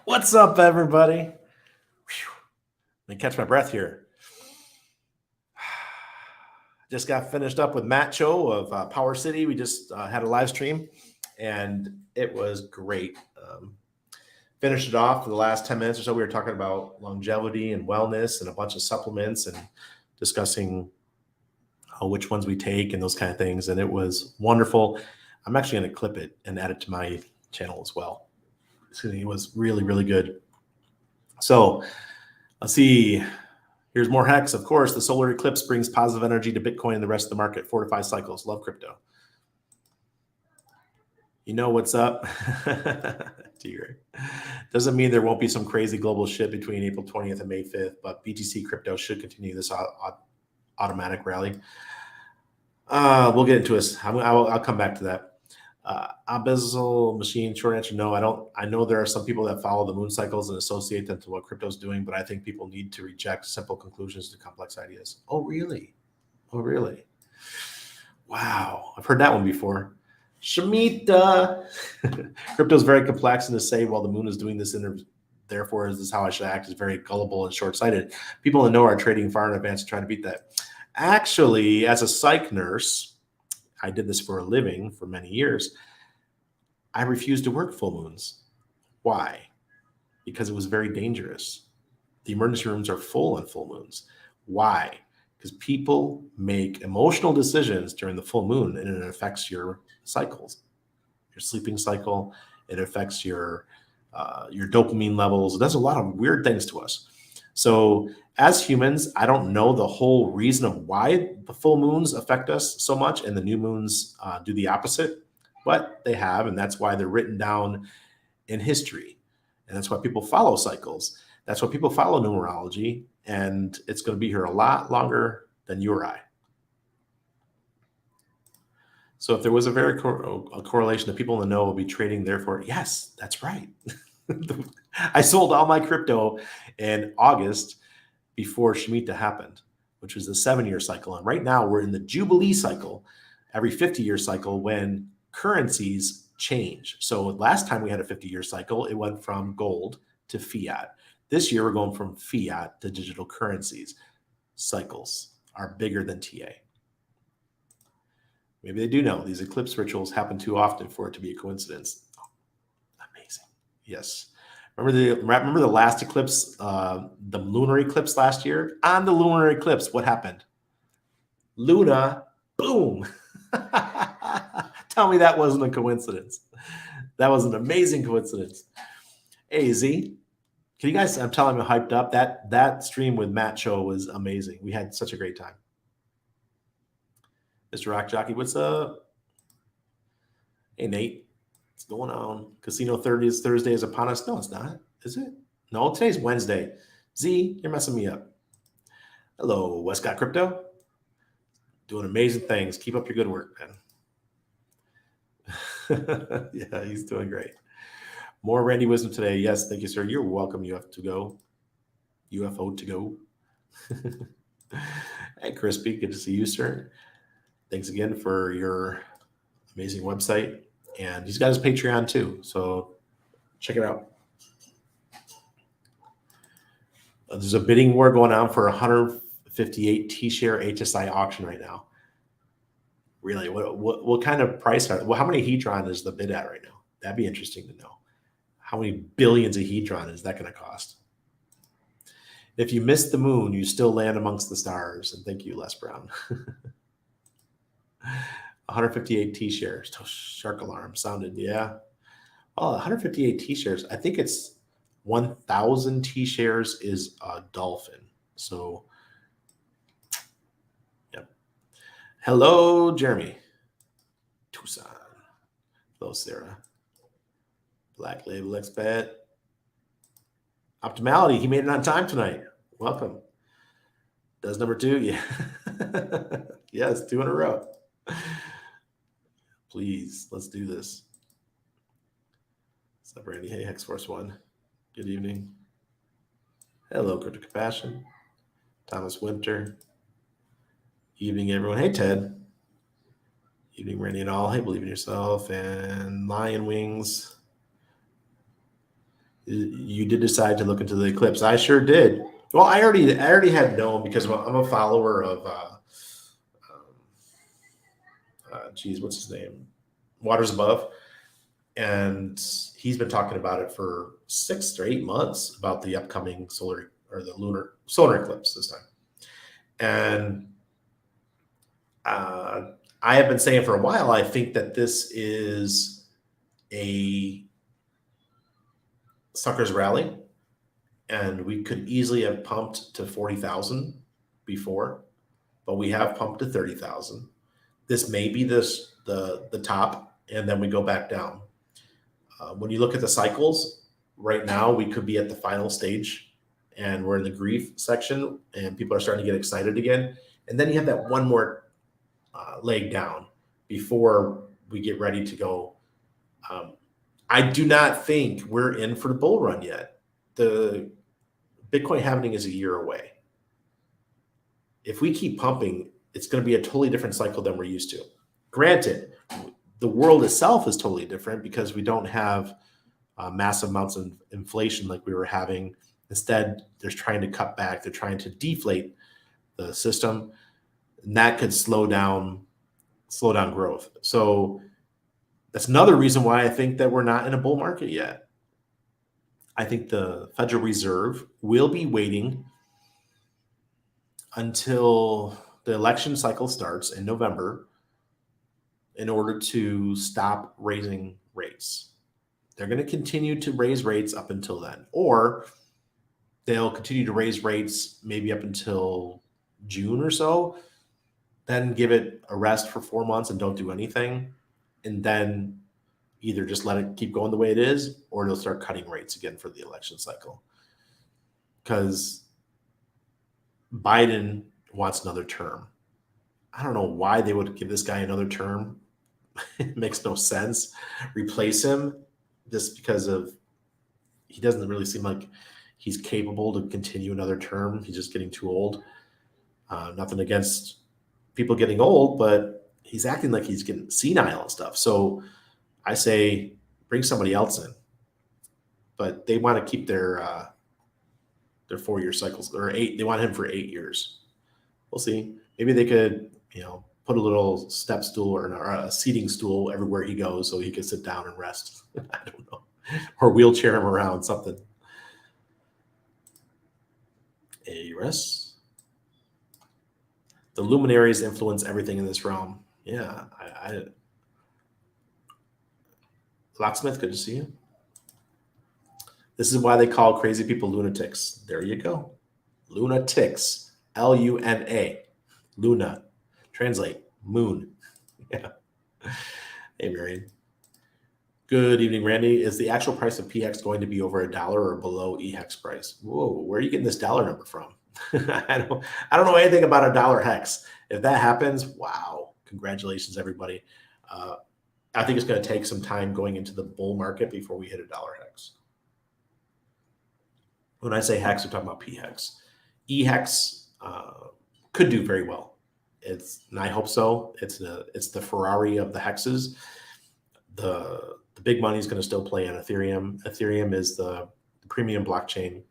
What's up, everybody? Whew. Let me catch my breath here. Just got finished up with Matt Cho of Power City. We just had a live stream, and it was great. Finished it off for the last 10 minutes or so. We were talking about longevity and wellness and a bunch of supplements and discussing which ones we take and those kind of things. And it was wonderful. I'm actually going to clip it and add it to my channel as well. It was really, really good. So let's see. Here's more hex. Of course, the solar eclipse brings positive energy to Bitcoin and the rest of the market. 4 to 5 cycles. Love crypto. You know what's up? Doesn't mean there won't be some crazy global shit between April 20th and May 5th, but BTC crypto should continue this automatic rally. We'll get into it. I'll come back to that. Abyssal machine, short answer, no, I don't. I know there are some people that follow the moon cycles and associate them to what crypto's doing, but I think people need to reject simple conclusions to complex ideas. Oh, really? Oh, really? Wow. I've heard that one before. Shemitah. Crypto is very complex, and to say, well, the moon is doing this, and therefore this is how I should act, is very gullible and short-sighted. People in know are trading far in advance trying to beat that. Actually, as a psych nurse, I did this for a living for many years. I refused to work full moons. Why? Because it was very dangerous. The emergency rooms are full on full moons. Why? Because people make emotional decisions during the full moon, and it affects your cycles, your sleeping cycle. It affects your dopamine levels. It does a lot of weird things to us. So as humans, I don't know the whole reason of why the full moons affect us so much and the new moons do the opposite, but they have, and that's why they're written down in history. And that's why people follow cycles. That's why people follow numerology, and it's going to be here a lot longer than you or I. So if there was a very a correlation that people in the know will be trading, therefore, yes, that's right. I sold all my crypto in August before Shemitah happened, which was the 7-year cycle. And right now we're in the Jubilee cycle, every 50-year cycle when currencies change. So last time we had a 50-year cycle, it went from gold to fiat. This year we're going from fiat to digital currencies. Cycles are bigger than TA. Maybe they do know these eclipse rituals happen too often for it to be a coincidence. Oh, amazing. Yes. Remember the last eclipse, the lunar eclipse last year? On the lunar eclipse, what happened? Luna, boom. Tell me that wasn't a coincidence. That was an amazing coincidence. Hey, Z, can you guys, I'm telling you, hyped up. That stream with Matt Cho was amazing. We had such a great time. Mr. Rock Jockey, what's up? Hey, Nate, what's going on? Casino Thursday is upon us. No, it's not. Is it? No, today's Wednesday. Z, you're messing me up. Hello, Westcott Crypto. Doing amazing things. Keep up your good work, man. Yeah, he's doing great. More Randy Wisdom today. Yes, thank you, sir. You're welcome, UFO to go. Hey, Crispy, good to see you, sir. Thanks again for your amazing website. And he's got his Patreon too, so check it out. There's a bidding war going on for 158 T-share HSI auction right now. Really, what kind of price are? Well, how many Hedron is the bid at right now? That'd be interesting to know. How many billions of Hedron is that going to cost? If you missed the moon, you still land amongst the stars. And thank you, Les Brown. 158 T-shares. Shark alarm sounded, yeah. Oh, 158 T-shares. I think it's 1,000 T-shares is a dolphin. So, yep. Hello, Jeremy. Tucson. Hello, Sarah. Black Label Expat. Optimality. He made it on time tonight. Welcome. Does number 2? Yeah. Yes, 2 in a row. Please, let's do this. What's up, Randy? Hey, Hex Force 1. Good evening. Hello, Crypto Compassion. Thomas Winter. Evening, everyone. Hey, Ted. Evening, Randy and all. Hey, Believe in Yourself. And Lion Wings. You did decide to look into the Eclipse. I sure did. Well, I already had known because I'm a follower of geez, what's his name? Waters Above. And he's been talking about it for 6 or 8 months about the upcoming solar or the solar eclipse this time. And I have been saying for a while, I think that this is a sucker's rally, and we could easily have pumped to 40,000 before, but we have pumped to 30,000. This may be the top, and then we go back down. When you look at the cycles, right now we could be at the final stage, and we're in the grief section, and people are starting to get excited again. And then you have that one more leg down before we get ready to go. I do not think we're in for the bull run yet. The Bitcoin halving is a year away. If we keep pumping, it's going to be a totally different cycle than we're used to. Granted, the world itself is totally different because we don't have massive amounts of inflation like we were having. Instead, they're trying to cut back. They're trying to deflate the system, and that could slow down growth. So that's another reason why I think that we're not in a bull market yet. I think the Federal Reserve will be waiting until the election cycle starts in November in order to stop raising rates. They're going to continue to raise rates up until then, or they'll continue to raise rates maybe up until June or so, then give it a rest for 4 months and don't do anything, and then either just let it keep going the way it is, or they'll start cutting rates again for the election cycle. Because Biden wants another term. I don't know why they would give this guy another term. It makes no sense. Replace him just because he doesn't really seem like he's capable to continue another term. He's just getting too old. Nothing against people getting old, but he's acting like he's getting senile and stuff. So I say bring somebody else in. But they want to keep their 4-year cycles, or 8. They want him for 8 years. We'll see. Maybe they could, put a little step stool or a seating stool everywhere he goes so he can sit down and rest. I don't know. Or wheelchair him around, something. ARS. The luminaries influence everything in this realm. Yeah. Locksmith, good to see you. This is why they call crazy people lunatics. There you go. Lunatics. Luna. Luna. Translate. Moon. Yeah. Hey, Marion. Good evening, Randy. Is the actual price of PX going to be over $1 or below EHEX price? Whoa, where are you getting this dollar number from? I don't know anything about $1 hex. If that happens, wow. Congratulations, everybody. I think it's going to take some time going into the bull market before we hit $1 hex. When I say hex, we're talking about PHEX. EHEX could do very well. And I hope so. It's the Ferrari of the hexes. The big money is going to still play on Ethereum. Ethereum is the premium blockchain.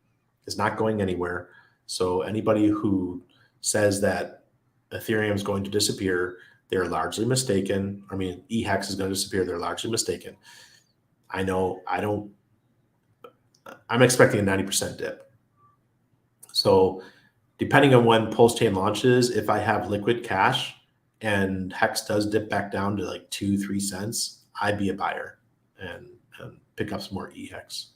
It's not going anywhere. So anybody who says that Ethereum is going to disappear, they're largely mistaken. I mean, EHEX is going to disappear. They're largely mistaken. I'm expecting a 90% dip. So depending on when post-chain launches, if I have liquid cash and Hex does dip back down to like 2-3 cents, I'd be a buyer and pick up some more EHEX.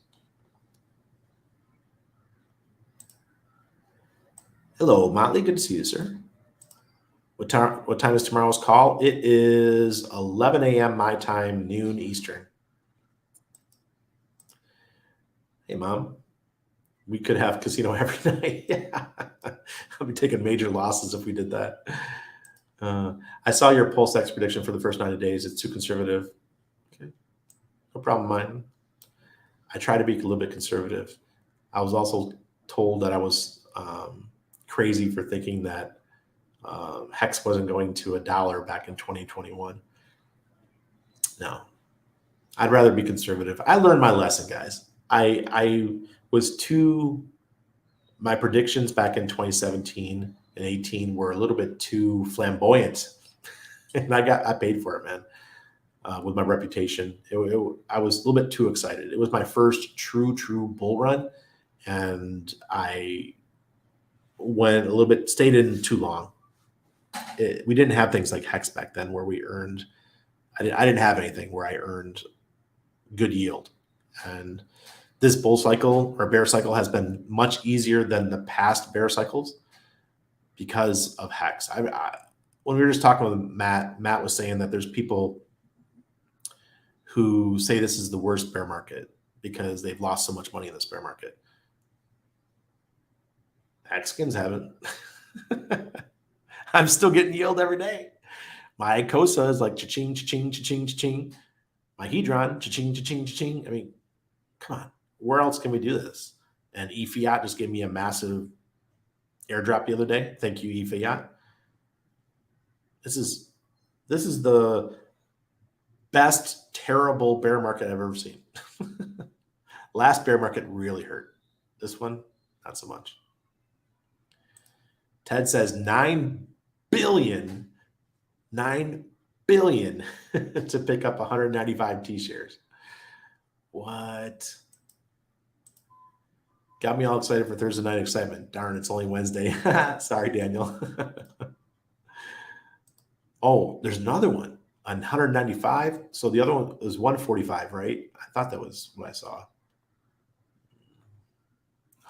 Hello, Motley. Good to see you, sir. What time is tomorrow's call? It is 11 a.m. my time, noon Eastern. Hey, Mom. We could have casino every night. Yeah. I'll be taking major losses if we did that. I saw your PulseX prediction for the first 90 days. It's too conservative. Okay. No problem, mine. I try to be a little bit conservative. I was also told that I was crazy for thinking that Hex wasn't going to $1 back in 2021. No. I'd rather be conservative. I learned my lesson, guys. I was too. My predictions back in 2017 and 18 were a little bit too flamboyant, and I paid for it, man. With my reputation, I was a little bit too excited. It was my first true bull run, and I went a little bit, stayed in too long. We didn't have things like Hex back then where we earned. I didn't have anything where I earned good yield, and this bull cycle or bear cycle has been much easier than the past bear cycles because of Hex. When we were just talking with Matt was saying that there's people who say this is the worst bear market because they've lost so much money in this bear market. Mexicans haven't. I'm still getting yield every day. My COSA is like cha-ching, cha-ching, cha-ching, cha-ching. My Hedron, cha-ching, cha-ching, cha-ching. I mean, come on. Where else can we do this? And eFiat just gave me a massive airdrop the other day. Thank you, eFiat. This is the best terrible bear market I've ever seen. Last bear market really hurt. This one, not so much. Ted says 9 billion to pick up 195 T-shares. What? Got me all excited for Thursday night excitement. Darn, it's only Wednesday. Sorry, Daniel. Oh, there's another one on 195. So the other one was 145, right? I thought that was what I saw.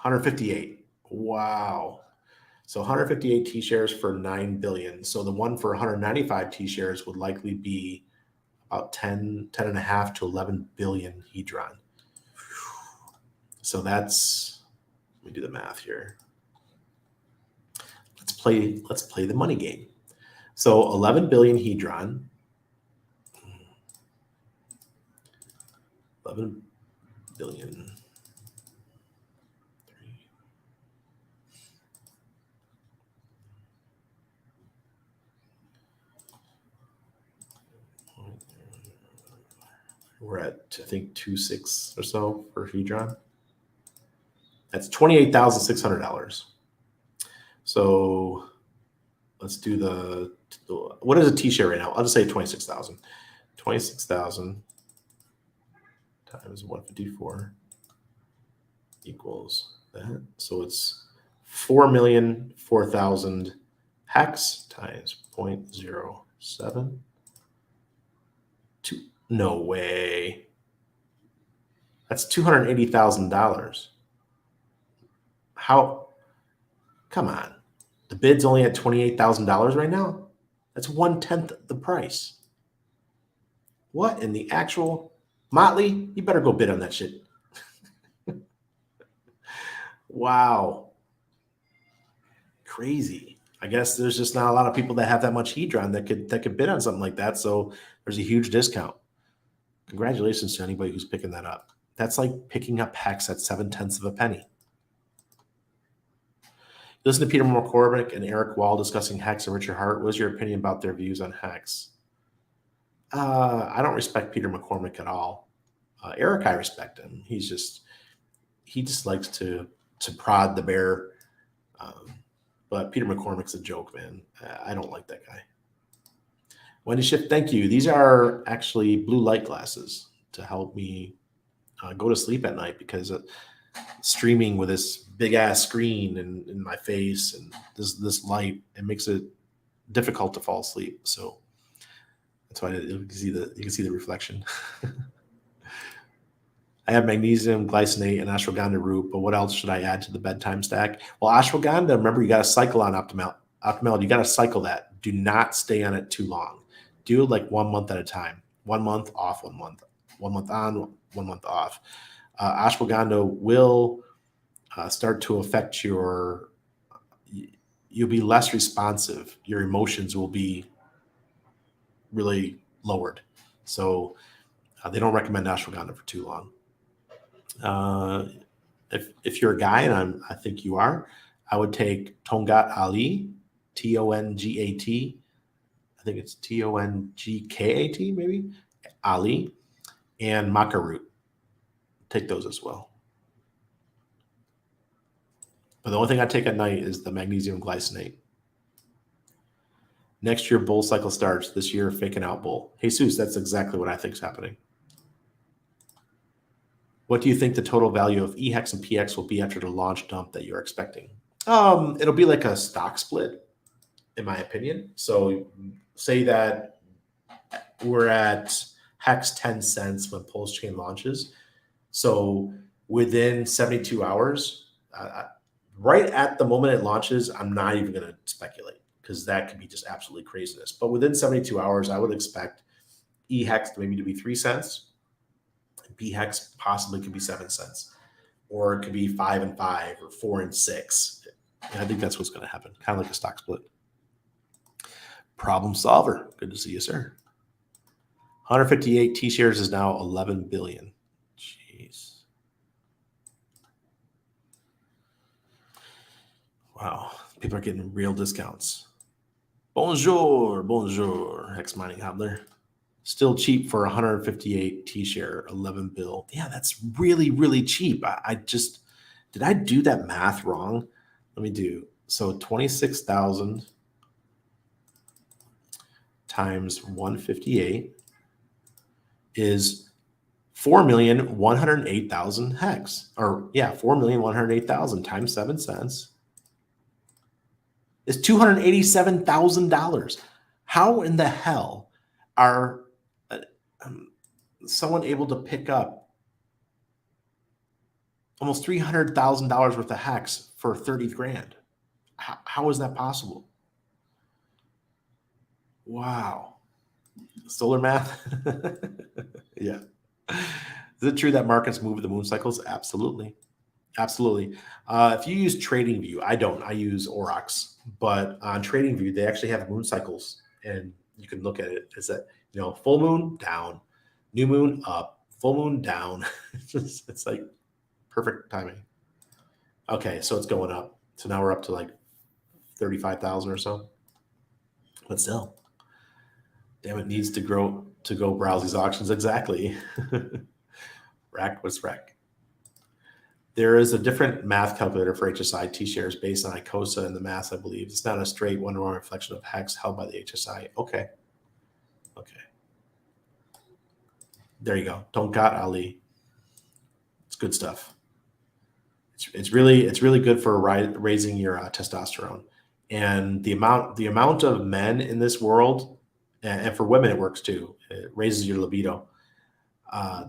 158. Wow. So 158 T-shares for 9 billion. So the one for 195 T-shares would likely be about 10 and a half to 11 billion Hedron. So that's, let me do the math here. Let's play the money game. So 11 billion Hedron. 11 billion. We're at, I think, 2.6 or so for Hedron. That's $28,600. So let's do what is a T-share right now? I'll just say 26,000. 26,000 times 154 equals that. So it's 4,004,000 hex times 0.07. No way. That's $280,000. How? Come on. The bid's only at $28,000 right now. That's 1/10 the price. What in the actual Motley? You better go bid on that shit. Wow. Crazy. I guess there's just not a lot of people that have that much Hedron that could bid on something like that. So there's a huge discount. Congratulations to anybody who's picking that up. That's like picking up Hex at 7/10 of a penny. Listen to Peter McCormick and Eric Wall discussing Hex and Richard Hart. What is your opinion about their views on Hex? I don't respect Peter McCormick at all. Eric, I respect him. He just likes to prod the bear. But Peter McCormick's a joke, man. I don't like that guy. Wendy Shift, thank you. These are actually blue light glasses to help me go to sleep at night because streaming with this big ass screen in my face and this light, it makes it difficult to fall asleep. So that's why you can see the reflection. I have magnesium, glycinate, and ashwagandha root, but what else should I add to the bedtime stack? Well, ashwagandha, remember, you got to cycle on Optimal. You got to cycle that. Do not stay on it too long. Do it like 1 month at a time. 1 month off, 1 month. 1 month on, 1 month off. Ashwagandha will start to affect you'll be less responsive. Your emotions will be really lowered. So they don't recommend ashwagandha for too long. If you're a guy, and I think you are, I would take Tongat Ali, Tongat. I think it's Tongkat, maybe Ali, and maca root. take those as well. But the only thing I take at night is the magnesium glycinate. Next year, bull cycle starts. This year, faking out bull. Jesus, that's exactly what I think is happening. What do you think the total value of EHEX and PX will be after the launch dump that you're expecting? It'll be like a stock split, in my opinion. So say that we're at Hex 10 cents when Pulse Chain launches. So within 72 hours, right at the moment it launches, I'm not even going to speculate because that could be just absolutely craziness. But within 72 hours, I would expect EHEX maybe to be 3 cents. BHEX possibly could be 7 cents, or it could be 5 and 5 or 4 and 6. And I think that's what's going to happen, kind of like a stock split. Problem solver. Good to see you, sir. 158 T-shares is now 11 billion. Jeez. Wow. People are getting real discounts. Bonjour, bonjour, Hex Mining Hodler. Still cheap for 158 T-share, 11 bill. Yeah, that's really, really cheap. Did I do that math wrong? Let me do. So 26,000 times 158 is 4,108,000 hex. Or yeah, 4,108,000 times 7 cents is $287,000. How in the hell are someone able to pick up almost $300,000 worth of hex for 30 grand? How is that possible? Wow. Solar math? Yeah. Is it true that markets move with the moon cycles? Absolutely. Absolutely. If you use TradingView, I don't. I use Aurochs. But on TradingView, they actually have moon cycles, and you can look at it. It's that, full moon, down, new moon, up, full moon, down. It's like perfect timing. Okay, so it's going up. So now we're up to like 35,000 or so. But still, damn, it needs to grow to go browse these auctions. Exactly. Rack, what's rack? There is a different math calculator for HSI T-shares based on ICOSA and the math, I believe. It's not a straight one-to-one reflection of hex held by the HSI. Okay. There you go. Don't got Ali. It's good stuff. It's really good for raising your testosterone, and the amount of men in this world, and for women it works too. It raises your libido.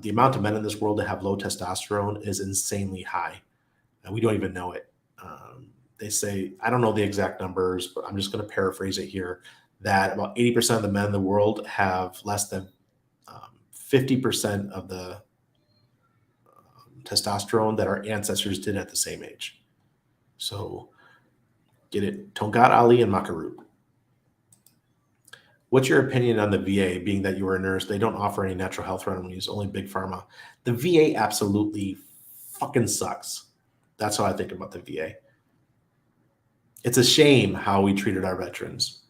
The amount of men in this world that have low testosterone is insanely high, and we don't even know it. They say, I don't know the exact numbers, but I'm just going to paraphrase it here, that about 80% of the men in the world have less than 50% of the testosterone that our ancestors did at the same age. So get it. Tongat Ali and Makarut. What's your opinion on the VA, being that you were a nurse? They don't offer any natural health remedies, only big pharma. The VA absolutely fucking sucks. That's how I think about the VA. It's a shame how we treated our veterans.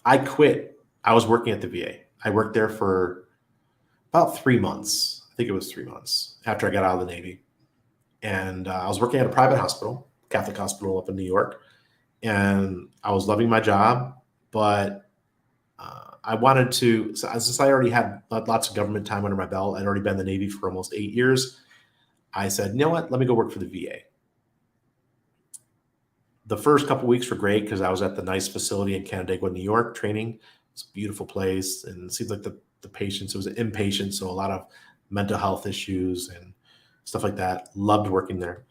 I quit. I was working at the VA. I worked there for about 3 months. I think it was 3 months after I got out of the Navy. And I was working at a private hospital, Catholic hospital up in New York. And I was loving my job, but I wanted to, since I already had lots of government time under my belt, I'd already been in the Navy for almost 8 years. I said, you know what, let me go work for the VA. The first couple of weeks were great because I was at the nice facility in Canandaigua, New York, training. It's a beautiful place. And it seems like the patients, it was an inpatient, so a lot of mental health issues and stuff like that. Loved working there.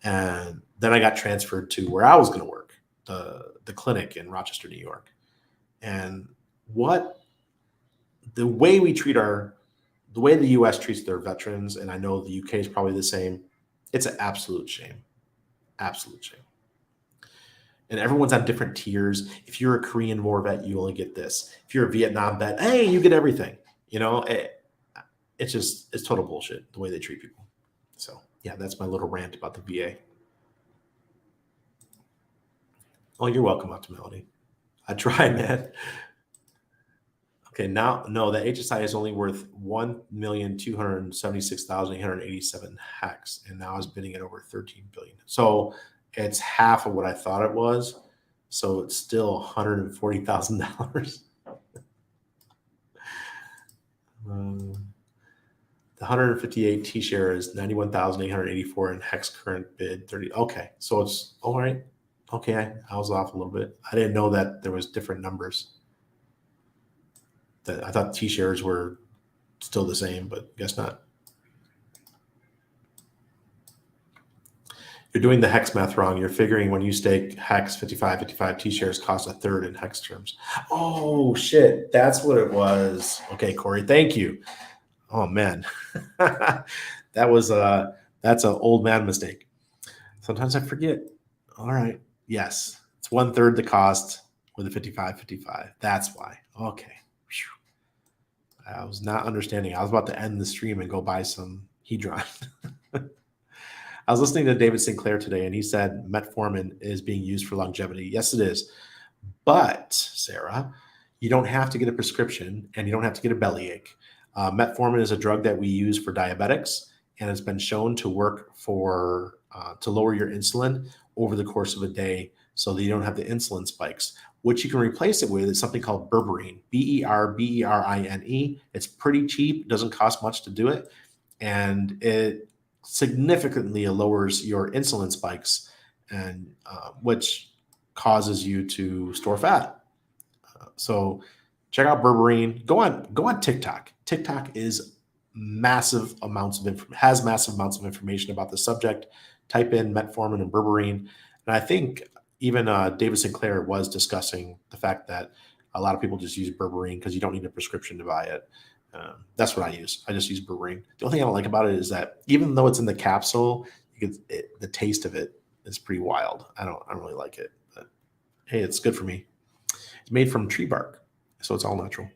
And then I got transferred to where I was going to work, the clinic in Rochester, New York. And the way the way the U.S. treats their veterans, and I know the U.K. is probably the same, it's an absolute shame. Absolute shame. And everyone's on different tiers. If you're a Korean War vet, you only get this. If you're a Vietnam vet, hey, you get everything. It's total bullshit the way they treat people. So yeah, that's my little rant about the VA. Oh, you're welcome, Optimality. I try, man. Okay, now no, the HSI is only worth 1,276,887 hex, and now is bidding at over 13 billion. So it's half of what I thought it was. So it's still $140,000. The 158 T share is 91,884 and hex current bid 30. Okay, so it's all right. Okay, I was off a little bit. I didn't know that there was different numbers. That I thought T shares were still the same, but guess not. You're doing the hex math wrong. You're figuring when you stake hex 55 T shares cost a third in hex terms. Oh shit, that's what it was. Okay, Corey, thank you. Oh man, that's an old man mistake. Sometimes I forget. All right, yes, it's one third the cost with a 55. That's why. Okay. Whew. I was not understanding. I was about to end the stream and go buy some Hedron. I was listening to David Sinclair today, and he said metformin is being used for longevity. Yes, it is. But, Sarah, you don't have to get a prescription, and you don't have to get a bellyache. Metformin is a drug that we use for diabetics, and it's been shown to work for to lower your insulin over the course of a day so that you don't have the insulin spikes. What you can replace it with is something called berberine, Berberine. It's pretty cheap, doesn't cost much to do it, and it significantly lowers your insulin spikes, and which causes you to store fat. So check out berberine. Go on TikTok. TikTok is has massive amounts of information about the subject. Type in metformin and berberine, and I think even David Sinclair was discussing the fact that a lot of people just use berberine because you don't need a prescription to buy it. That's what I use. I just use berberine. The only thing I don't like about it is that even though it's in the capsule, the taste of it is pretty wild. I don't really like it, but hey, it's good for me. It's made from tree bark, so it's all natural.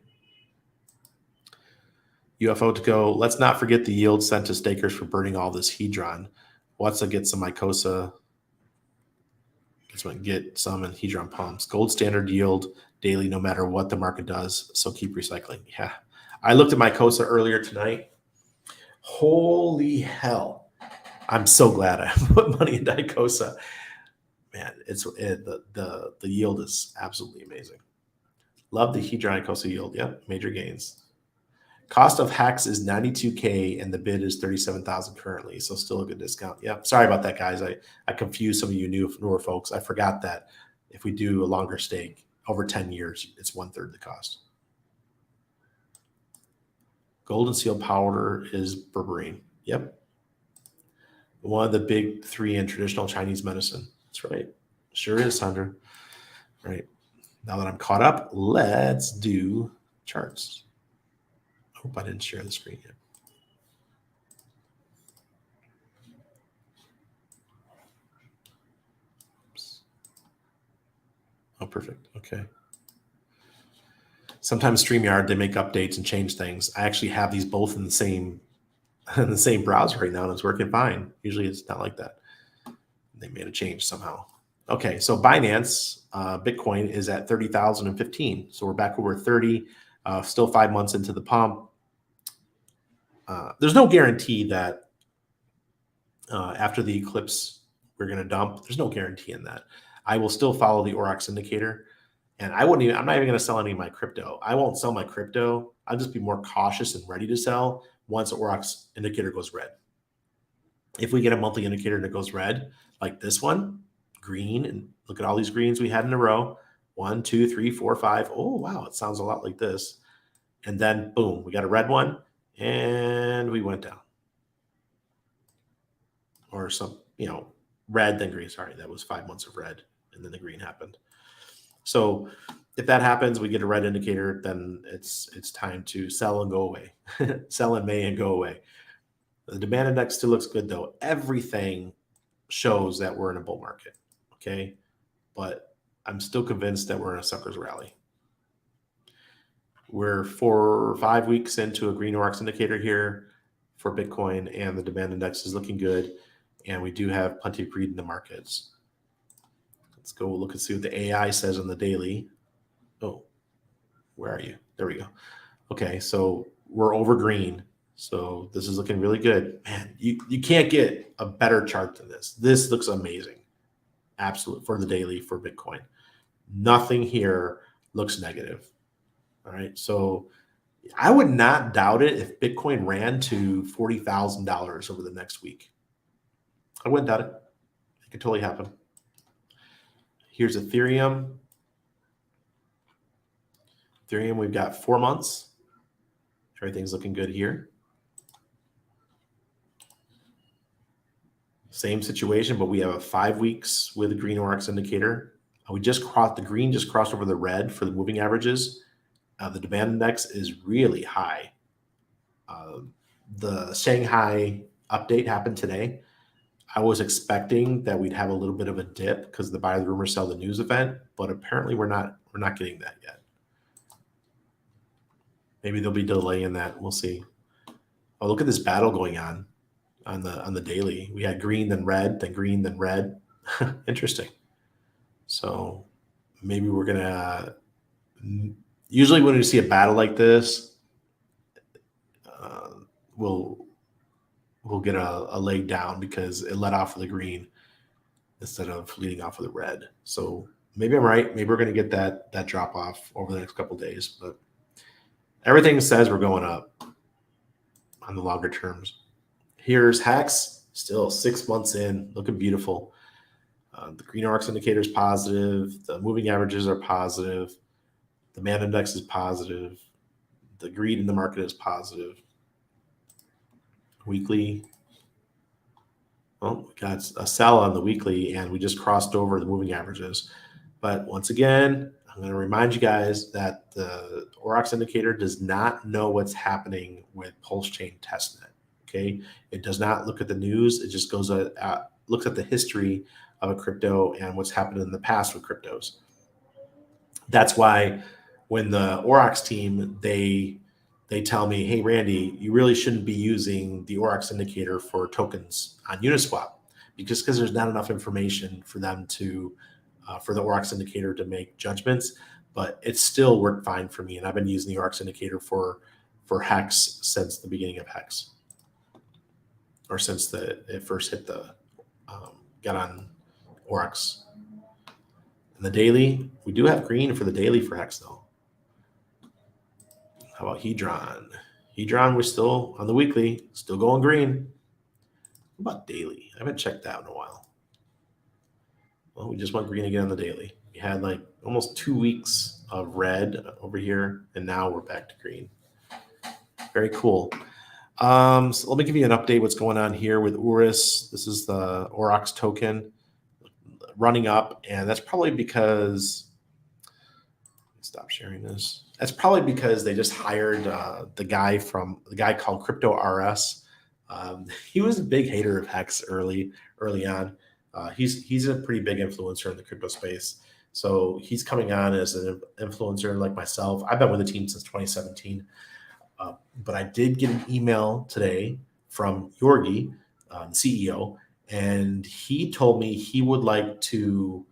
UFO to go. Let's not forget the yield sent to stakers for burning all this hedron. What's to get some Icosa? Get some in hedron pumps. Gold standard yield daily, no matter what the market does. So keep recycling. Yeah, I looked at my Icosa earlier tonight. Holy hell! I'm so glad I put money into Icosa. Man, the yield is absolutely amazing. Love the hedron Icosa yield. Yep, major gains. Cost of hex is 92K and the bid is 37,000 currently, so still a good discount. Yep. Sorry about that, guys. I confused some of you newer folks. I forgot that if we do a longer stake over 10 years, it's one third the cost. Golden seal powder is berberine. Yep. One of the big three in traditional Chinese medicine. That's right. Sure is, Sandra. Right. Now that I'm caught up, let's do charts. Hope I didn't share the screen yet. Oops. Oh, perfect. Okay. Sometimes StreamYard, they make updates and change things. I actually have these both in the same browser right now, and it's working fine. Usually it's not like that. They made a change somehow. Okay, so Binance, Bitcoin is at 30,015. So we're back over 30, still 5 months into the pump. There's no guarantee that after the eclipse we're going to dump. There's no guarantee in that. I will still follow the Aurochs indicator, and I'm not even going to sell any of my crypto. I won't sell my crypto. I'll just be more cautious and ready to sell once the Aurochs indicator goes red. If we get a monthly indicator that goes red, like this one, green, and look at all these greens we had in a row, 1, 2, 3, 4, 5. Oh, wow, it sounds a lot like this. And then boom, we got a red one and we went down. Or some, red, then green. Sorry, that was 5 months of red, and then the green happened. So if that happens, we get a red indicator, then it's time to sell and go away. Sell in May and go away. The demand index still looks good, though. Everything shows that we're in a bull market, okay? But I'm still convinced that we're in a sucker's rally. We're 4 or 5 weeks into a green Aurochs indicator here for Bitcoin, and the demand index is looking good, and we do have plenty of greed in the markets. Let's go look and see what the AI says on the daily. Oh, where are you? There we go. Okay, so we're over green. So this is looking really good. Man, you can't get a better chart than this. This looks amazing. Absolute for the daily for Bitcoin. Nothing here looks negative. All right. So I would not doubt it if Bitcoin ran to $40,000 over the next week. I wouldn't doubt it. It could totally happen. Here's Ethereum. Ethereum, we've got 4 months. Everything's looking good here. Same situation, but we have a 5 weeks with a green ORX indicator. We just crossed the green, just crossed over the red for the moving averages. The demand index is really high. The Shanghai update happened today. I was expecting that we'd have a little bit of a dip because the buy the rumor, sell the news event, but apparently we're not getting that yet. Maybe they'll be delaying that. We'll see. Oh, look at this battle going on the daily. We had green, then red, then green, then red. Interesting. So maybe we're gonna. Usually, when we see a battle like this, we'll get a leg down because it let off of the green instead of leading off of the red. So maybe I'm right. Maybe we're going to get that drop off over the next couple of days. But everything says we're going up on the longer terms. Here's Hex, still 6 months in, looking beautiful. The green ORX indicator is positive. The moving averages are positive. The demand index is positive. The greed in the market is positive. Weekly. Well, we got a sell on the weekly, and we just crossed over the moving averages. But once again, I'm going to remind you guys that the ORX indicator does not know what's happening with Pulse Chain Testnet. Okay, it does not look at the news. It just goes looks at the history of a crypto and what's happened in the past with cryptos. That's why when the ORX team they tell me, hey, Randy, you really shouldn't be using the ORX indicator for tokens on Uniswap because there's not enough information for them to, for the ORX indicator to make judgments, but it still worked fine for me. And I've been using the ORX indicator for Hex since the beginning of Hex, or since it first hit got on ORX. And the daily, we do have green for the daily for Hex though. How about Hedron? Hedron, we're still on the weekly, still going green. What about daily? I haven't checked that in a while. Well, we just went green again on the daily. We had like almost 2 weeks of red over here, and now we're back to green. Very cool. So let me give you an update what's going on here with Urus. This is the ORX token running up, and that's probably because stop sharing this. That's probably because they just hired the guy called Crypto RS. He was a big hater of Hex early on. He's a pretty big influencer in the crypto space. So he's coming on as an influencer like myself. I've been with the team since 2017. But I did get an email today from Yorgi, the CEO, and he told me he would like to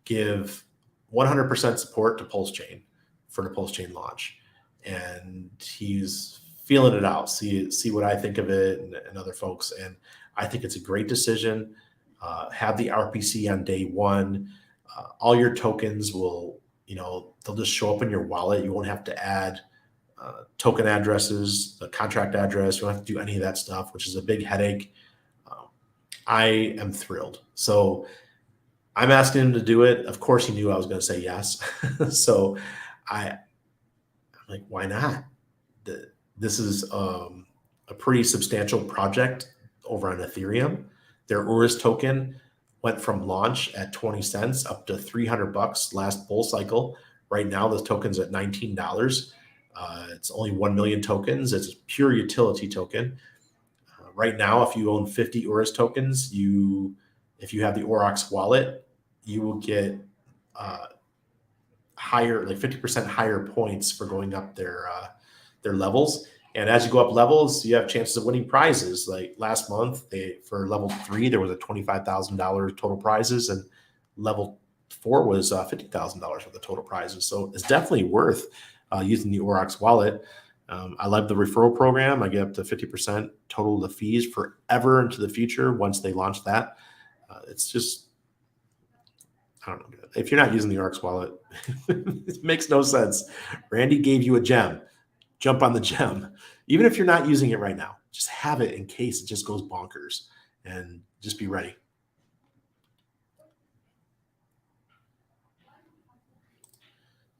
give 100% support to Pulse Chain for the Pulse Chain launch. And he's feeling it out, see what I think of it and other folks. And I think it's a great decision. Have the RPC on day one. All your tokens will, they'll just show up in your wallet. You won't have to add token addresses, the contract address. You don't have to do any of that stuff, which is a big headache. I am thrilled. So I'm asking him to do it. Of course, he knew I was going to say yes. So I'm like, why not? This is a pretty substantial project over on Ethereum. Their Urus token went from launch at 20 cents up to $300 last bull cycle. Right now, the token's at $19. It's only 1 million tokens. It's a pure utility token. Right now, if you own 50 Urus tokens, if you have the ORX wallet, you will get higher, like 50% higher points for going up their levels. And as you go up levels, you have chances of winning prizes. Like last month, for level 3, there was a $25,000 total prizes, and level 4 was $50,000 for the total prizes. So it's definitely worth using the Aurochs wallet. I love the referral program. I get up to 50% total of the fees forever into the future once they launch that. It's just, I don't know. If you're not using the Aurochs wallet, it makes no sense. Randy gave you a gem. Jump on the gem. Even if you're not using it right now, just have it in case it just goes bonkers, and just be ready.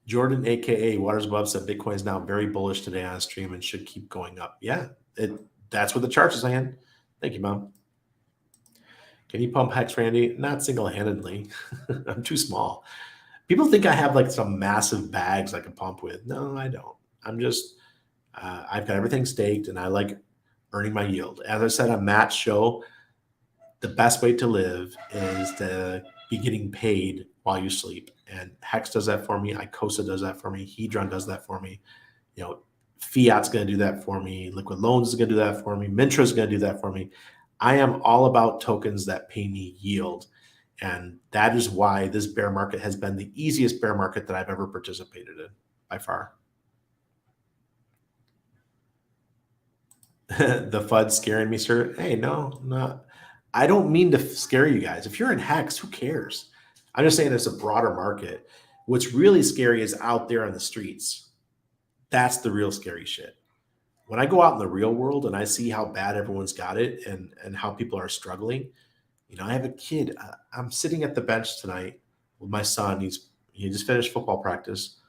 Jordan, aka Waters Above, said Bitcoin is now very bullish today on stream and should keep going up. Yeah, that's what the chart is saying. Thank you, Mom. Can you pump Hex, Randy? Not single-handedly. I'm too small. People think I have like some massive bags I can pump with. No, I don't. I'm just, I've got everything staked and I like earning my yield. As I said on Matt's show, the best way to live is to be getting paid while you sleep. And Hex does that for me. Icosa does that for me. Hedron does that for me. You know, Fiat's going to do that for me. Liquid Loans is going to do that for me. Mintra is going to do that for me. I am all about tokens that pay me yield. And that is why this bear market has been the easiest bear market that I've ever participated in by far. The FUD scaring me, sir. Hey, no, not. I don't mean to scare you guys. If you're in Hex, who cares? I'm just saying it's a broader market. What's really scary is out there on the streets. That's the real scary shit. When I go out in the real world and I see how bad everyone's got it and how people are struggling, you know, I have a kid. I'm sitting at the bench tonight with my son. He just finished football practice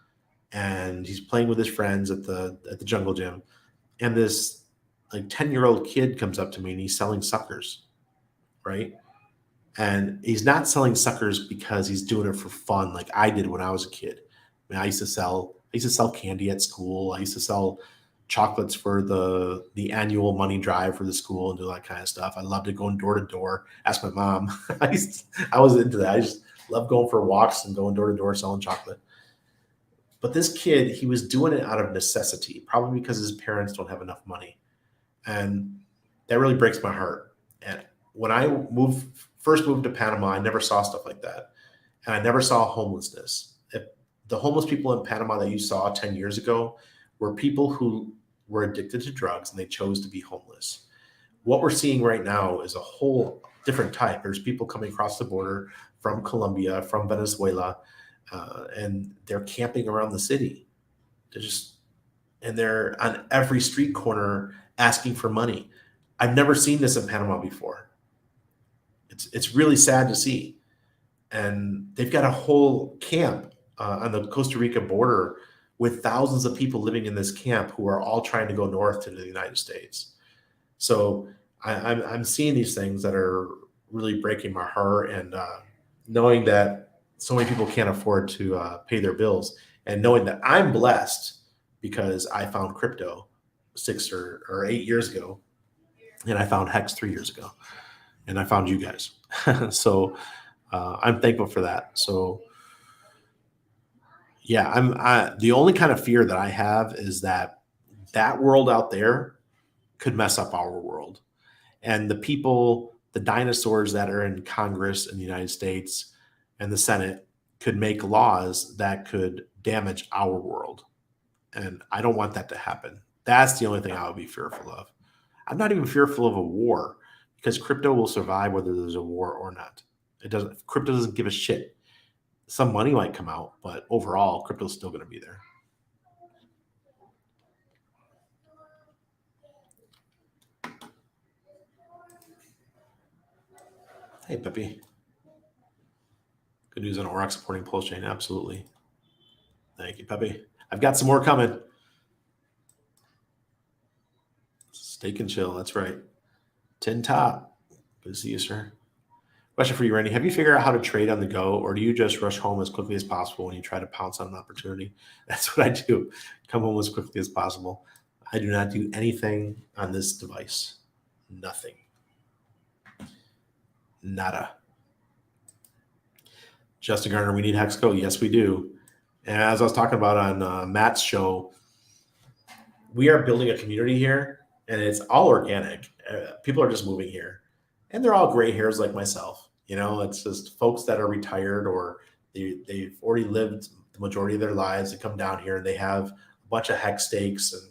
and he's playing with his friends at the jungle gym. And this like 10-year-old kid comes up to me and he's selling suckers, right? And he's not selling suckers because he's doing it for fun like I did when I was a kid. I mean, I used to sell candy at school. I used to sell chocolates for the annual money drive for the school and do that kind of stuff. I loved it going door to door. Ask my mom. I was into that. I just loved going for walks and going door to door selling chocolate. But this kid, he was doing it out of necessity, probably because his parents don't have enough money. And that really breaks my heart. And when I first moved to Panama, I never saw stuff like that. And I never saw homelessness. The homeless people in Panama that you saw 10 years ago were people who were addicted to drugs and they chose to be homeless. What we're seeing right now is a whole different type. There's people coming across the border from Colombia, from Venezuela, and they're camping around the city. They're on every street corner asking for money. I've never seen this in Panama before. It's really sad to see. And they've got a whole camp on the Costa Rica border with thousands of people living in this camp who are all trying to go north to the United States. So I'm seeing these things that are really breaking my heart, and knowing that so many people can't afford to pay their bills, and knowing that I'm blessed because I found crypto 6 or 8 years ago, and I found Hex 3 years ago, and I found you guys. So I'm thankful for that. So yeah, the only kind of fear that I have is that world out there could mess up our world. And the people, the dinosaurs that are in Congress in the United States and the Senate could make laws that could damage our world. And I don't want that to happen. That's the only thing I would be fearful of. I'm not even fearful of a war because crypto will survive whether there's a war or not. Crypto doesn't give a shit. Some money might come out, but overall, crypto's still going to be there. Hey, Peppy. Good news on Aurochs supporting Pulse Chain. Absolutely. Thank you, Peppy. I've got some more coming. Steak and chill. That's right. Tin Top. Good to see you, sir. Question for you, Randy. Have you figured out how to trade on the go, or do you just rush home as quickly as possible when you try to pounce on an opportunity? That's what I do. Come home as quickly as possible. I do not do anything on this device. Nothing. Nada. Justin Garner, we need Hexco. Yes, we do. And as I was talking about on Matt's show, we are building a community here, and it's all organic. People are just moving here, and they're all gray hairs like myself. You know, it's just folks that are retired or they've already lived the majority of their lives. They come down here and they have bunch of hex stakes and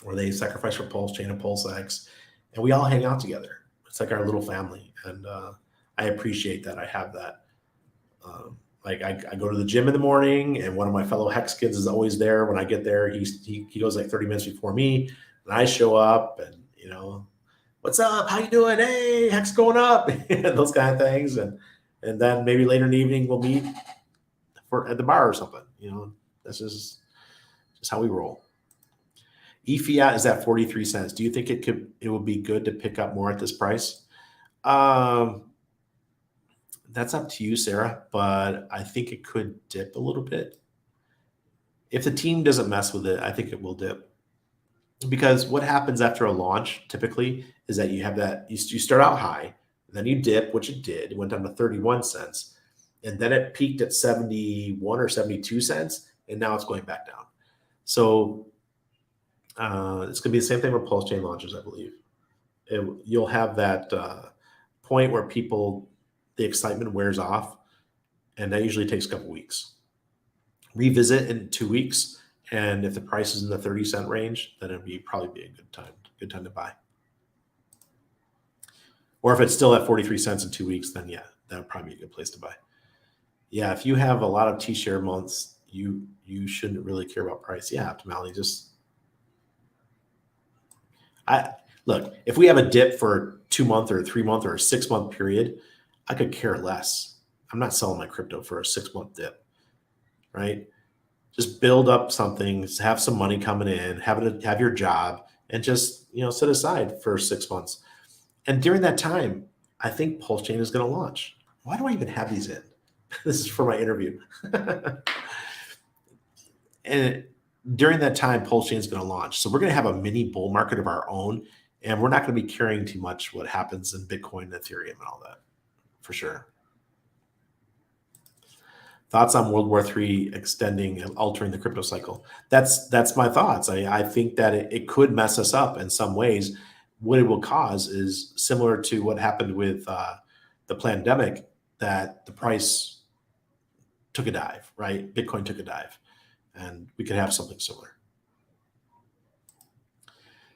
where they sacrifice for Pulse Chain and Pulse X, and we all hang out together. It's like our little family, and I appreciate that. I have that. Like I go to the gym in the morning, and one of my fellow Hex kids is always there. When I get there, he goes like 30 minutes before me, and I show up, and what's up? How you doing? Hey, Hex going up, those kind of things, and then maybe later in the evening we'll meet at the bar or something. This is just how we roll. eFiat is at 43 cents. Do you think it would be good to pick up more at this price? That's up to you, Sarah, but I think it could dip a little bit. If the team doesn't mess with it, I think it will dip. Because what happens after a launch typically is that you have that, you start out high, then you dip, which it did. It went down to 31 cents. And then it peaked at 71 or 72 cents, and now it's going back down. So it's going to be the same thing with Pulse Chain launches, I believe. You'll have that point where the excitement wears off, and that usually takes a couple weeks. Revisit in 2 weeks, and if the price is in the 30-cent range, then it'd probably be a good time to buy. Or if it's still at 43 cents in 2 weeks, then yeah, that would probably be a good place to buy. Yeah, if you have a lot of T-share months, you shouldn't really care about price. Yeah, optimality, look, if we have a dip for a 2-month or a 3-month or a 6-month period, I could care less. I'm not selling my crypto for a 6-month dip, right? Just build up something, have some money coming in, have your job, and just set aside for 6 months. And during that time, I think Pulse Chain is going to launch. Why do I even have these in? This is for my interview. And during that time, Pulse Chain is going to launch. So we're going to have a mini bull market of our own, and we're not going to be caring too much what happens in Bitcoin and Ethereum and all that, for sure. Thoughts on World War III extending and altering the crypto cycle? That's my thoughts. I think that it could mess us up in some ways. What it will cause is similar to what happened with the pandemic, that the price took a dive, right? Bitcoin took a dive, and we could have something similar.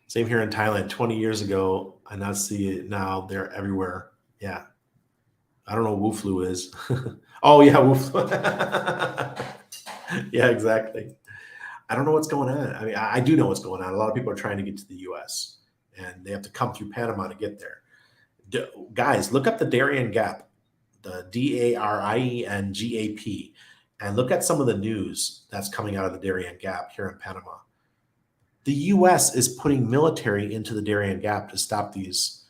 Same here in Thailand. 20 years ago, I now see it now. They're everywhere. Yeah. I don't know what Wu-Flu is. Oh, yeah, Wu-Flu. Yeah, exactly. I don't know what's going on. I mean, I do know what's going on. A lot of people are trying to get to the U.S., and they have to come through Panama to get there. Guys, look up the Darien Gap, the DARIENGAP, and look at some of the news that's coming out of the Darien Gap here in Panama. The U.S. is putting military into the Darien Gap to stop these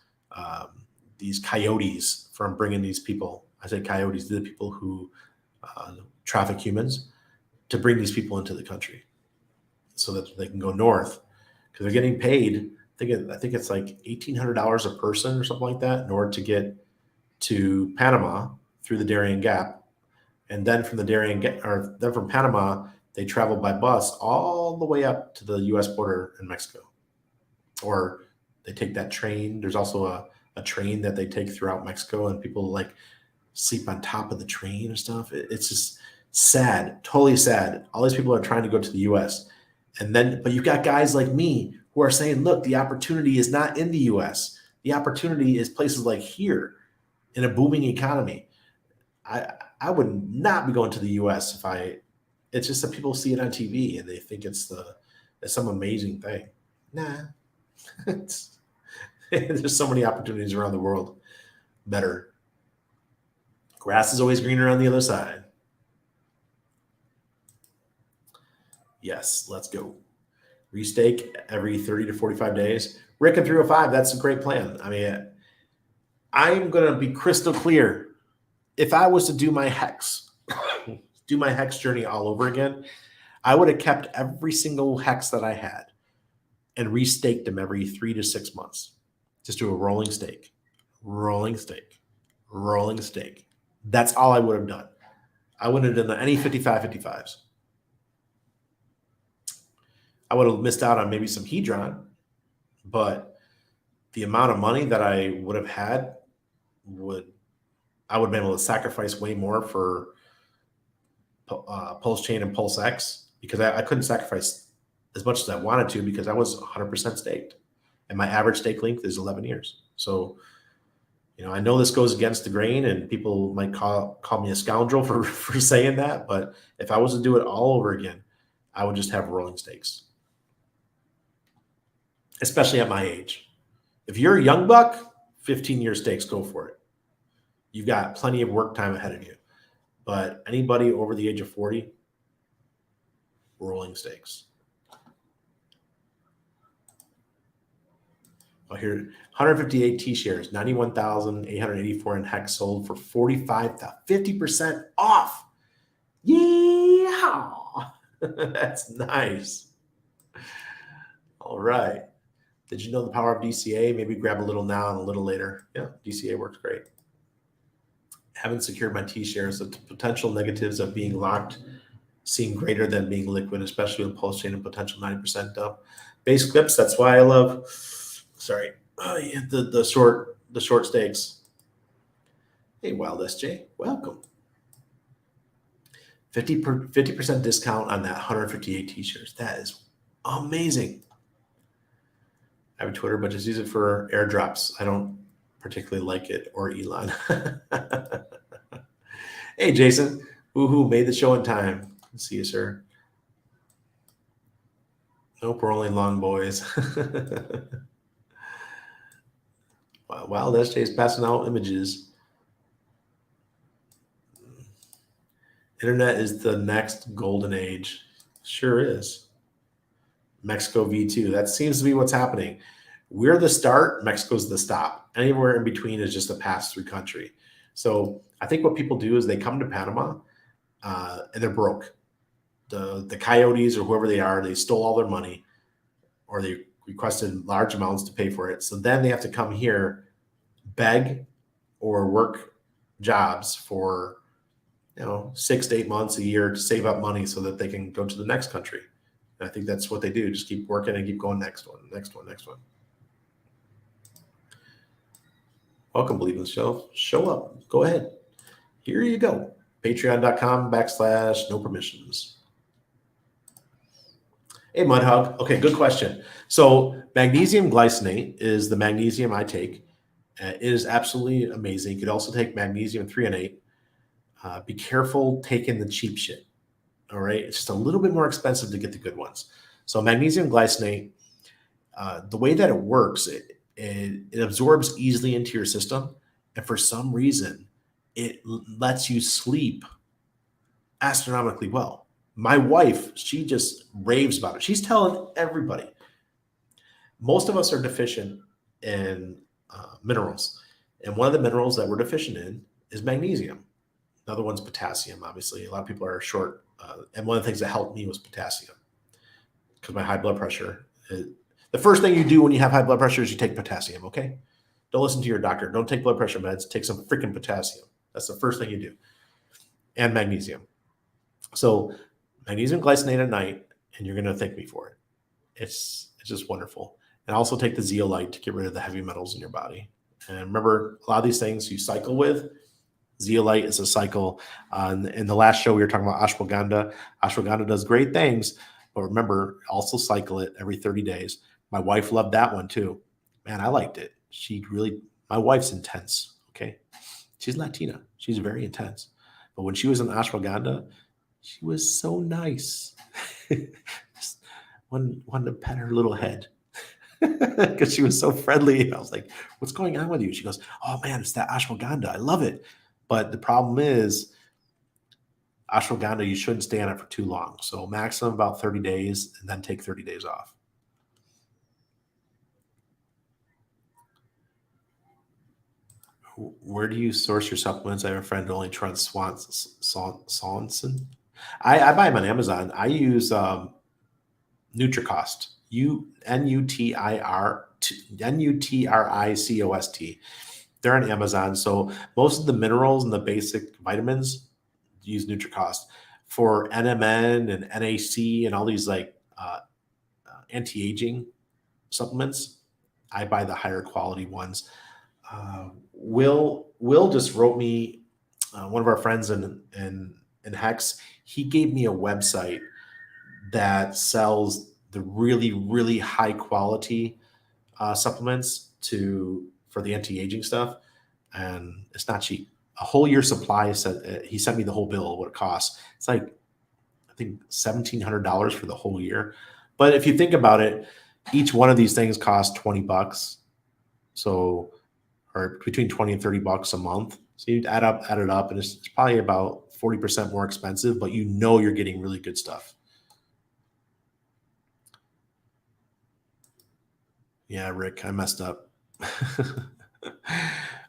coyotes from bringing these people. I say coyotes, the people who traffic humans, to bring these people into the country so that they can go north, because they're getting paid. I think it's like $1,800 a person or something like that in order to get to Panama through the Darien Gap, and then from the then from Panama they travel by bus all the way up to the U.S. border in Mexico, or they take that train. There's also a train that they take throughout Mexico, and people like sleep on top of the train and stuff. It's just sad, totally sad. All these people are trying to go to the U.S. But you've got guys like me who are saying, look, the opportunity is not in the U.S. The opportunity is places like here in a booming economy. I would not be going to the U.S. it's just that people see it on TV and they think it's some amazing thing. Nah, there's so many opportunities around the world. Better. Grass is always greener on the other side. Yes, let's go. Restake every 30 to 45 days. Rick and 305, that's a great plan. I mean, I'm going to be crystal clear. If I was to do my hex journey all over again, I would have kept every single hex that I had and restaked them every 3 to 6 months. Just do a rolling stake. That's all I would have done. I wouldn't have done any 55s. I would have missed out on maybe some Hedron, but the amount of money that I would have had I would have been able to sacrifice way more for Pulse Chain and Pulse X because I couldn't sacrifice as much as I wanted to because I was 100% staked, and my average stake length is 11 years. So, I know this goes against the grain, and people might call me a scoundrel for saying that. But if I was to do it all over again, I would just have rolling stakes, especially at my age. If you're a young buck, 15-year stakes, go for it. You've got plenty of work time ahead of you. But anybody over the age of 40, rolling stakes. Oh, here, 158 T shares, 91,884 in Hex sold for 50% off. Yeah, that's nice. All right. Did you know the power of DCA? Maybe grab a little now and a little later. Yeah, DCA works great. Haven't secured my T shares. The potential negatives of being locked seem greater than being liquid, especially with pulse chain and potential 90% dump. Base clips. That's why I love. Sorry, the short stakes. Hey, Wild SJ, welcome. 50% discount on that 158 T-shirts. That is amazing. I have a Twitter, but just use it for airdrops. I don't particularly like it, or Elon. Hey, Jason. Woohoo, made the show in time. See you, sir. Nope, we're only long boys. Wild SJ is passing out images. Internet is the next golden age. Sure is. Mexico V2. That seems to be what's happening. We're the start. Mexico's the stop. Anywhere in between is just a pass-through country. So I think what people do is they come to Panama and they're broke. The coyotes or whoever they are, they stole all their money, or they requested large amounts to pay for it. So then they have to come here, beg or work jobs for 6 to 8 months, a year, to save up money so that they can go to the next country. And I think that's what they do. Just keep working and keep going. Next one. Welcome, Believe in the Show. Show up. Go ahead. Here you go. Patreon.com/no permissions. Hey, Mudhog. Okay, good question. So magnesium glycinate is the magnesium I take. It is absolutely amazing. You could also take magnesium threonate. Be careful taking the cheap shit. All right. It's just a little bit more expensive to get the good ones. So magnesium glycinate, the way that it works, it absorbs easily into your system. And for some reason, it lets you sleep astronomically well. My wife, she just raves about it. She's telling everybody. Most of us are deficient in minerals. And one of the minerals that we're deficient in is magnesium. Another one's potassium, obviously. A lot of people are short. And one of the things that helped me was potassium, because my high blood pressure. The first thing you do when you have high blood pressure is you take potassium, okay? Don't listen to your doctor. Don't take blood pressure meds. Take some freaking potassium. That's the first thing you do. And magnesium. So magnesium glycinate at night, and you're going to thank me for it. It's just wonderful. And also take the zeolite to get rid of the heavy metals in your body. And remember, a lot of these things you cycle with. Zeolite is a cycle. In the last show, we were talking about ashwagandha. Ashwagandha does great things, but remember, also cycle it every 30 days. My wife loved that one too. Man, I liked it. My wife's intense, okay? She's Latina. She's very intense. But when she was in ashwagandha, she was so nice. Just wanted to pet her little head because she was so friendly. I was like, what's going on with you? She goes, oh man, it's that ashwagandha. I love it. But the problem is, ashwagandha, you shouldn't stay on it for too long. So maximum about 30 days, and then take 30 days off. Where do you source your supplements? I have a friend who only trusts Swanson. I buy them on Amazon. I use Nutricost. Nutricost. They're on Amazon. So most of the minerals and the basic vitamins use Nutricost. For NMN and NAC and all these anti-aging supplements, I buy the higher quality ones. Will just wrote me, one of our friends in Hex. He gave me a website that sells the really, really high quality supplements for the anti-aging stuff, and it's not cheap. A whole year supply. Said he sent me the whole bill of what it costs. It's like I think $1,700 for the whole year. But if you think about it, each one of these things costs $20. So, or between 20 and $30 a month. So you add it up, and it's probably about 40% more expensive, but you know you're getting really good stuff. Yeah, Rick, I messed up.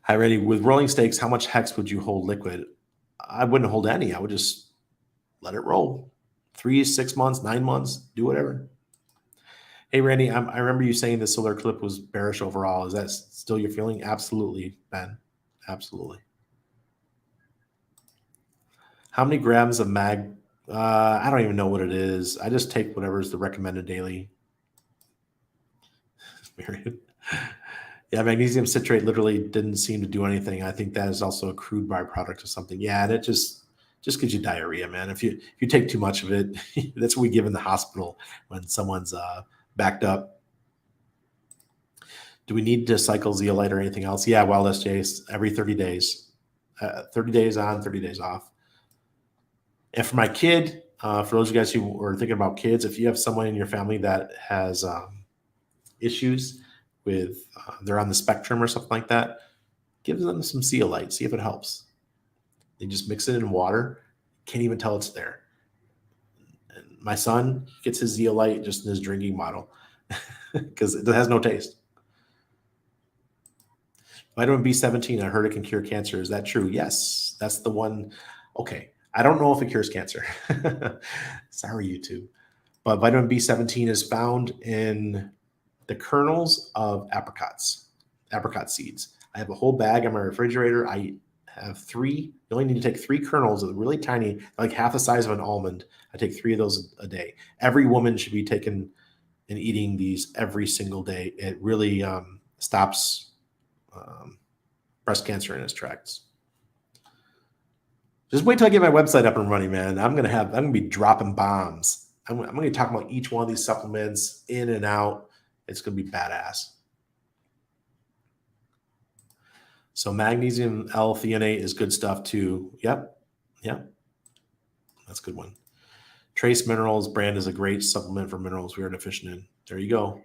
Hi, ready. With rolling stakes, how much hex would you hold liquid? I wouldn't hold any. I would just let it roll. 3, 6 months, 9 months, do whatever. Hey, Randy, I remember you saying the solar eclipse was bearish overall. Is that still your feeling? Absolutely, Ben. Absolutely. How many grams of mag? I don't even know what it is. I just take whatever is the recommended daily. Yeah, magnesium citrate literally didn't seem to do anything. I think that is also a crude byproduct of something. Yeah, and it just gives you diarrhea, man. If you take too much of it, that's what we give in the hospital when someone's backed up. Do we need to cycle zeolite or anything else? Yeah, Wild SJ, every 30 days. 30 days on, 30 days off. And for my kid, for those of you guys who are thinking about kids, if you have someone in your family that has issues with, they're on the spectrum or something like that, give them some zeolite, see if it helps. They just mix it in water, can't even tell it's there. And my son gets his zeolite just in his drinking bottle because it has no taste. Vitamin B17, I heard it can cure cancer. Is that true? Yes, that's the one. Okay, I don't know if it cures cancer. Sorry, YouTube. But vitamin B17 is found in the kernels of apricot seeds. I have a whole bag in my refrigerator. I have 3. You only need to take 3 kernels, really tiny, like half the size of an almond. I take 3 of those a day. Every woman should be taking and eating these every single day. It really stops breast cancer in its tracks. Just wait till I get my website up and running, man. I'm gonna be dropping bombs. I'm gonna talk about each one of these supplements in and out. It's gonna be badass. So magnesium L-threonate is good stuff too. Yep. That's a good one. Trace Minerals brand is a great supplement for minerals we are deficient in. There you go.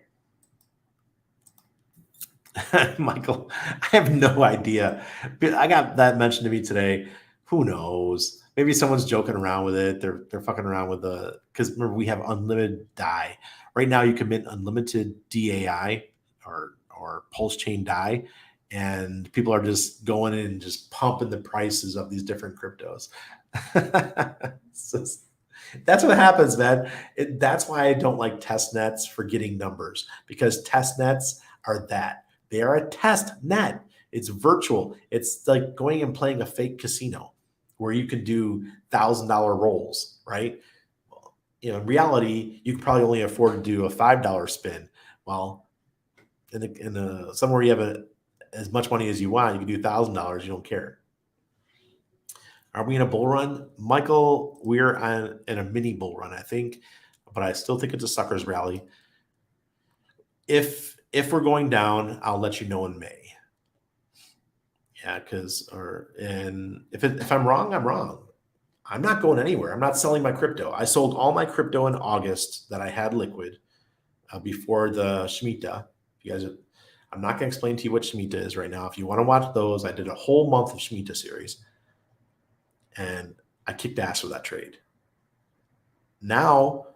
Michael, I have no idea. I got that mentioned to me today. Who knows? Maybe someone's joking around with it. They're fucking around with because remember we have unlimited dye. Right now you can mint unlimited DAI or pulse chain dye, and people are just going in and just pumping the prices of these different cryptos. That's what happens, man. That's why I don't like test nets for getting numbers, because test nets are that. They are a test net. It's virtual. It's like going and playing a fake casino where you can do $1,000 rolls, right? In reality, you could probably only afford to do a $5 spin. Well, in somewhere you have as much money as you want, you can do $1,000. You don't care. Are we in a bull run? Michael, we're in a mini bull run, I think, but I still think it's a sucker's rally. If we're going down, I'll let you know in May. Yeah, if I'm wrong, I'm wrong. I'm not going anywhere. I'm not selling my crypto. I sold all my crypto in August that I had liquid before the Shemitah. You guys, I'm not going to explain to you what Shemitah is right now. If you want to watch those, I did a whole month of Shemitah series, and I kicked ass with that trade. Now,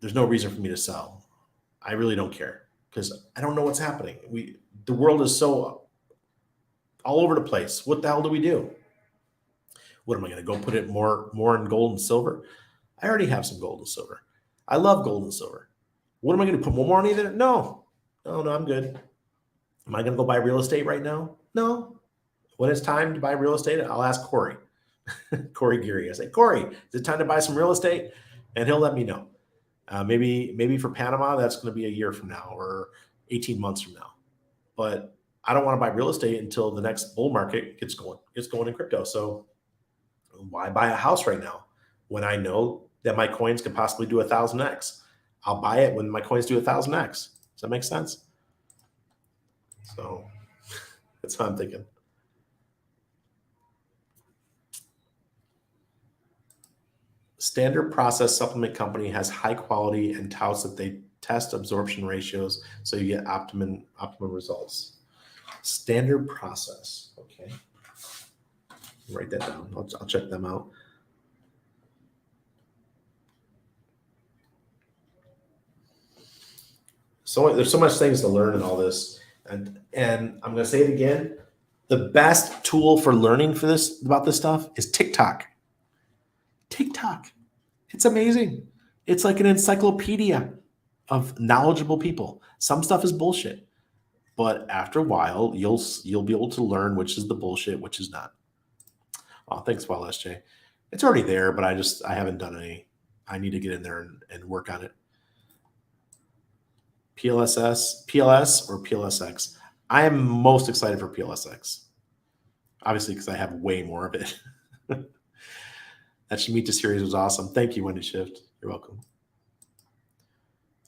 there's no reason for me to sell. I really don't care because I don't know what's happening. The world is so all over the place. What the hell do we do? What am I going to go put it more in gold and silver? I already have some gold and silver. I love gold and silver. What am I going to put more money there? No, I'm good. Am I going to go buy real estate right now? No. When it's time to buy real estate, I'll ask Corey. Corey Geary. I say, Corey, is it time to buy some real estate? And he'll let me know. Maybe for Panama, that's going to be a year from now or 18 months from now. But I don't want to buy real estate until the next bull market gets going in crypto. So why buy a house right now when I know that my coins could possibly do 1,000x. I'll buy it when my coins do 1,000x. Does that make sense? So that's what I'm thinking. Standard Process Supplement Company has high quality and touts that they test absorption ratios so you get optimum results. Standard Process. Okay. Write that down. I'll check them out. So there's so much things to learn in all this. And I'm going to say it again. The best tool for learning about this stuff is TikTok. TikTok. It's amazing. It's like an encyclopedia of knowledgeable people. Some stuff is bullshit, but after a while, you'll be able to learn which is the bullshit, which is not. Oh, thanks, well, SJ. It's already there, but I haven't done any. I need to get in there and work on it. PLS or PLSX. I am most excited for PLSX. Obviously, because I have way more of it. That Shemitah series was awesome. Thank you, Wendy Shift. You're welcome.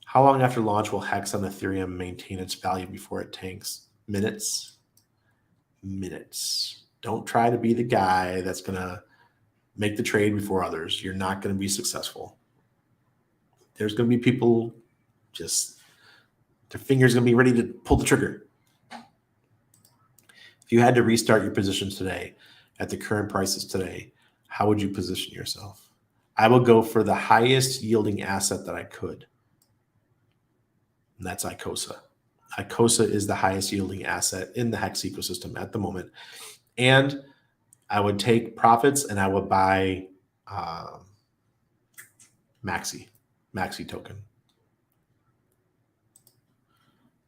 How long after launch will Hex on Ethereum maintain its value before it tanks? Minutes. Minutes. Don't try to be the guy that's going to make the trade before others. You're not going to be successful. There's going to be people just, their fingers going to be ready to pull the trigger. If you had to restart your positions today at the current prices today, how would you position yourself? I would go for the highest yielding asset that I could. And that's ICOSA. ICOSA is the highest yielding asset in the Hex ecosystem at the moment. And I would take profits and I would buy Maxi token,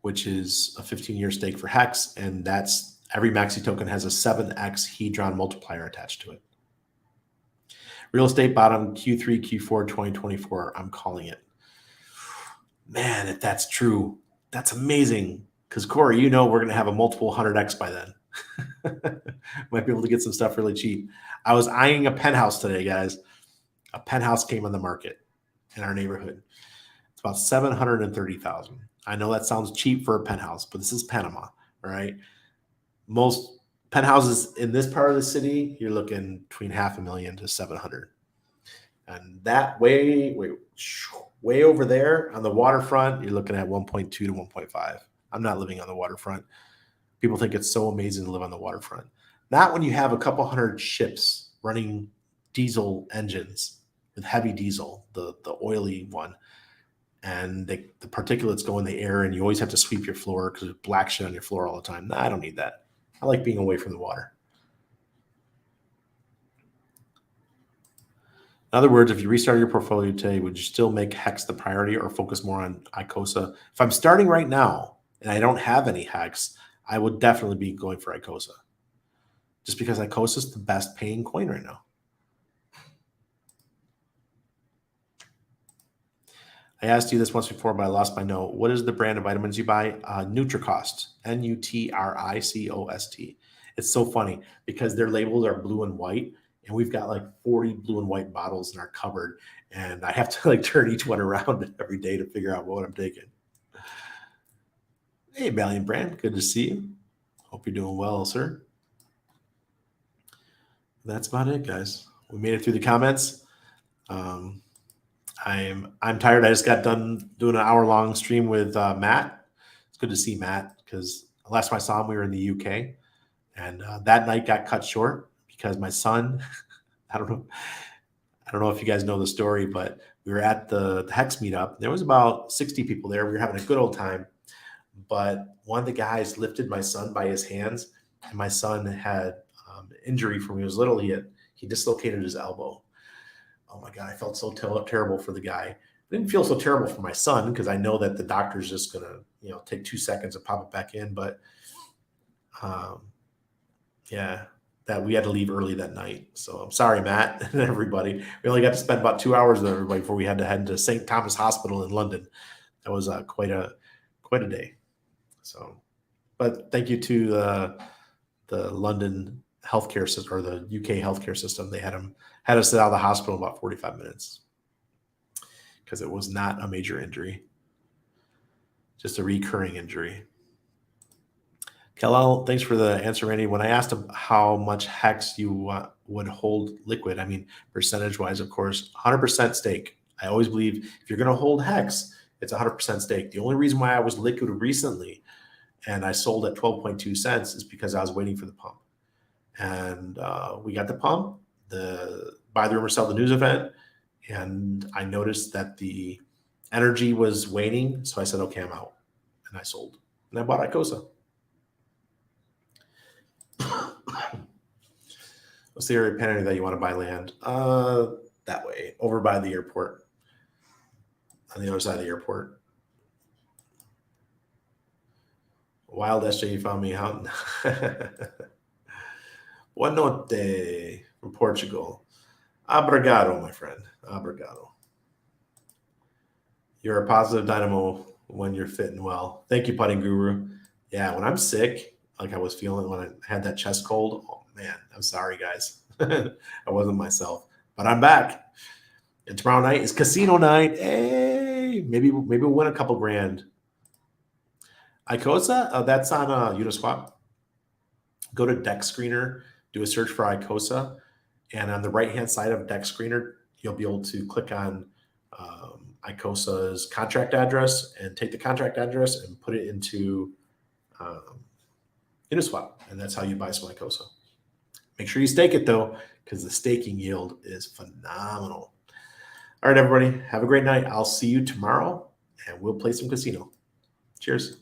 which is a 15-year stake for Hex. And that's every Maxi token has a 7x Hedron multiplier attached to it. Real estate bottom Q3, Q4, 2024. I'm calling it. Man, if that's true, that's amazing. Because Corey, we're going to have a multiple 100x by then. Might be able to get some stuff really cheap. I was eyeing a penthouse today, guys. A penthouse came on the market in our neighborhood. It's about $730,000. I know that sounds cheap for a penthouse, but this is Panama, all right? Most penthouses in this part of the city, you're looking between $500,000 to $700,000. And that way over there on the waterfront, you're looking at 1.2 to 1.5. I'm not living on the waterfront. People think it's so amazing to live on the waterfront. Not when you have a couple hundred ships running diesel engines with heavy diesel, the oily one, and the particulates go in the air and you always have to sweep your floor because there's black shit on your floor all the time. Nah, I don't need that. I like being away from the water. In other words, if you restart your portfolio today, would you still make Hex the priority or focus more on ICOSA? If I'm starting right now and I don't have any Hex, I would definitely be going for ICOSA. Just because ICOSA is the best paying coin right now. I asked you this once before, but I lost my note. What is the brand of vitamins you buy? Nutricost, Nutricost. It's so funny because their labels are blue and white, and we've got like 40 blue and white bottles in our cupboard, and I have to like turn each one around every day to figure out what I'm taking. Hey, Valiant Brand, good to see you. Hope you're doing well, sir. That's about it, guys. We made it through the comments. I'm tired. I just got done doing an hour-long stream with Matt. It's good to see Matt because last time I saw him, we were in the UK, and that night got cut short because my son. I don't know if you guys know the story, but we were at the Hex meetup. There was about 60 people there. We were having a good old time, but one of the guys lifted my son by his hands, and my son had injury from when he was little. He dislocated his elbow. Oh my God, I felt so terrible for the guy. I didn't feel so terrible for my son because I know that the doctor's just going to, take 2 seconds to pop it back in. But yeah, that we had to leave early that night. So I'm sorry, Matt and everybody. We only got to spend about 2 hours with everybody before we had to head to St. Thomas Hospital in London. That was quite a day. So, but thank you to the London healthcare system or the UK healthcare system. They had us out of the hospital in about 45 minutes. because it was not a major injury, just a recurring injury. Kellel, thanks for the answer, Randy. When I asked him how much hex you would hold liquid, I mean, percentage-wise, of course, 100% stake. I always believe if you're going to hold hex, it's 100% stake. The only reason why I was liquid recently and I sold at 12.2 cents is because I was waiting for the pump. And we got the pump, the buy the rumor, sell the news event, and I noticed that the energy was waning. So I said, okay, I'm out. And I sold. And I bought Icosa. What's the area of Panama that you want to buy land? That way, over by the airport, on the other side of the airport. Wild SJ, you found me. How? Boa noite from Portugal. Obrigado, my friend. Obrigado. You're a positive dynamo when you're fit and well. Thank you, Putting Guru. Yeah, when I'm sick, like I was feeling when I had that chest cold, oh man, I'm sorry, guys. I wasn't myself, but I'm back. And tomorrow night is casino night. Hey, maybe we'll win a couple grand. Icosa, that's on Uniswap. Go to Deck Screener, do a search for Icosa, and on the right-hand side of Deck Screener, you'll be able to click on Icosa's contract address and take the contract address and put it into Uniswap, and that's how you buy some Icosa. Make sure you stake it, though, because the staking yield is phenomenal. All right, everybody, have a great night. I'll see you tomorrow, and we'll play some casino. Cheers.